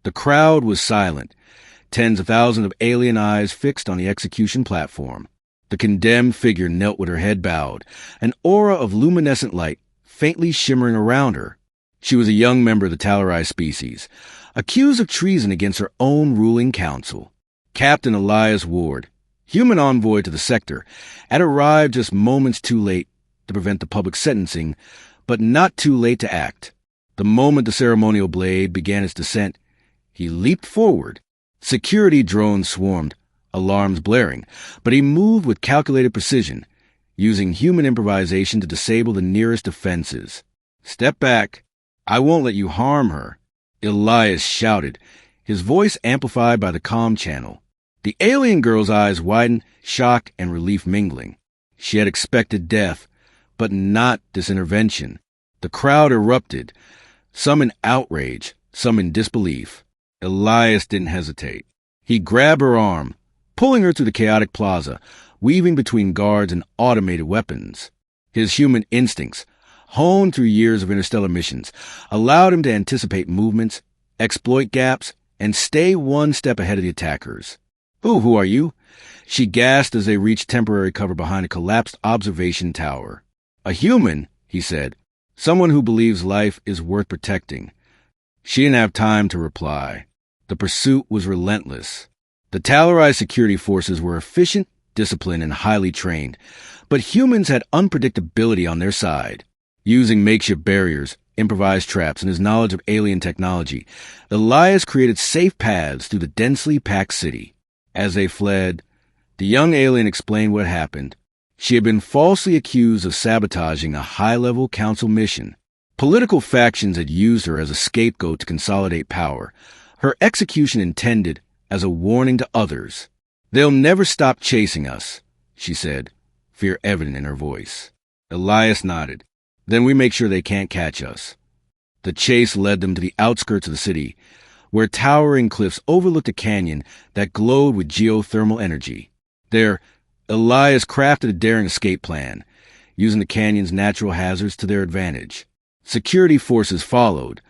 The crowd was silent, tens of thousands of alien eyes fixed on the execution platform. The condemned figure knelt with her head bowed, an aura of luminescent light faintly shimmering around her. She was a young member of the Talarai species, accused of treason against her own ruling council. Captain Elias Ward, human envoy to the sector, had arrived just moments too late to prevent the public sentencing, but not too late to act. The moment the ceremonial blade began its descent, he leaped forward. Security drones swarmed, alarms blaring, but he moved with calculated precision, using human improvisation to disable the nearest defenses. "Step back. I won't let you harm her," Elias shouted, his voice amplified by the comm channel. The alien girl's eyes widened, shock and relief mingling. She had expected death, but not this intervention. The crowd erupted, some in outrage, some in disbelief. Elias didn't hesitate. He grabbed her arm, pulling her through the chaotic plaza, weaving between guards and automated weapons. His human instincts, honed through years of interstellar missions, allowed him to anticipate movements, exploit gaps, and stay one step ahead of the attackers. Who are you?" she gasped as they reached temporary cover behind a collapsed observation tower. "A human," he said. "Someone who believes life is worth protecting." She didn't have time to reply. The pursuit was relentless. The Talarai security forces were efficient, disciplined, and highly trained, but humans had unpredictability on their side. Using makeshift barriers, improvised traps, and his knowledge of alien technology, Elias created safe paths through the densely packed city. As they fled, the young alien explained what happened. She had been falsely accused of sabotaging a high-level council mission. Political factions had used her as a scapegoat to consolidate power, her execution intended as a warning to others. "They'll never stop chasing us," she said, fear evident in her voice. Elias nodded. "Then we make sure they can't catch us." The chase led them to the outskirts of the city, where towering cliffs overlooked a canyon that glowed with geothermal energy. There, Elias crafted a daring escape plan, using the canyon's natural hazards to their advantage. Security forces followed,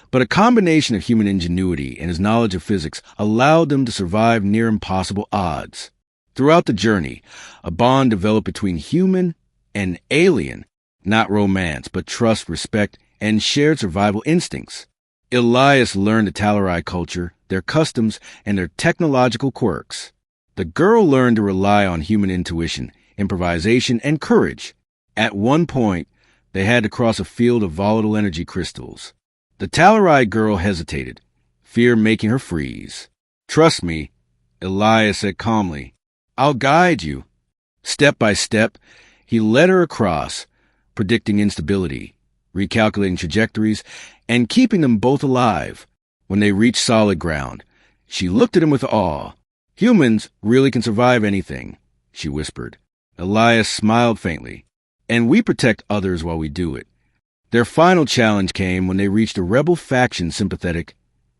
but a combination of human ingenuity and his knowledge of physics allowed them to survive near impossible odds. Throughout the journey, a bond developed between human and alien, not romance, but trust, respect, and shared survival instincts. Elias learned the Talarai culture, their customs, and their technological quirks. The girl learned to rely on human intuition, improvisation, and courage. At one point, they had to cross a field of volatile energy crystals. The Talarai girl hesitated, fear making her freeze. "Trust me," Elias said calmly. "I'll guide you." Step by step, he led her across, predicting instability, recalculating trajectories, and keeping them both alive. When they reached solid ground, she looked at him with awe. "Humans really can survive anything," she whispered. Elias smiled faintly. "And we protect others while we do it." Their final challenge came when they reached a rebel faction sympathetic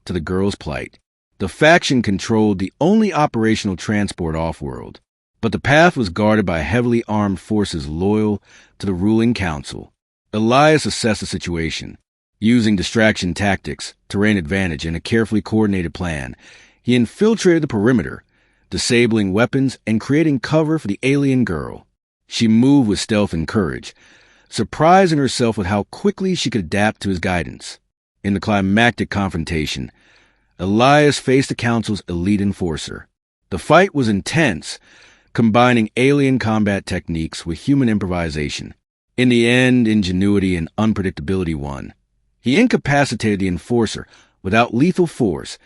to the girl's plight. The faction controlled the only operational transport off-world, but the path was guarded by heavily armed forces loyal to the ruling council. Elias assessed the situation. Using distraction tactics, terrain advantage, and a carefully coordinated plan, he infiltrated the perimeter, disabling weapons and creating cover for the alien girl. She moved with stealth and courage, surprising herself with how quickly she could adapt to his guidance. In the climactic confrontation, Elias faced the council's elite enforcer. The fight was intense, combining alien combat techniques with human improvisation. In the end, ingenuity and unpredictability won. He incapacitated the enforcer without lethal force,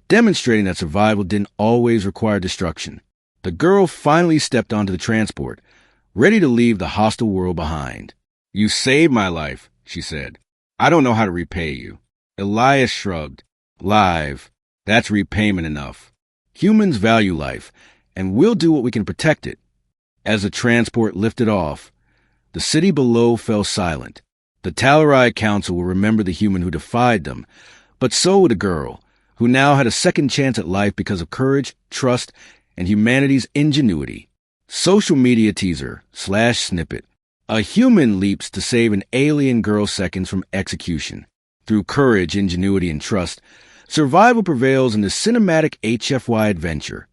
demonstrating that survival didn't always require destruction. The girl finally stepped onto the transport, ready to leave the hostile world behind. "You saved my life," she said. "I don't know how to repay you." Elias shrugged. "Live. That's repayment enough. Humans value life, and we'll do what we can protect it." As the transport lifted off, the city below fell silent. The Talarai Council will remember the human who defied them, but so would the girl, who now had a second chance at life because of courage, trust, and humanity's ingenuity. Social media teaser / snippet. A human leaps to save an alien girl seconds from execution. Through courage, ingenuity, and trust, Survival prevails in the cinematic HFY adventure.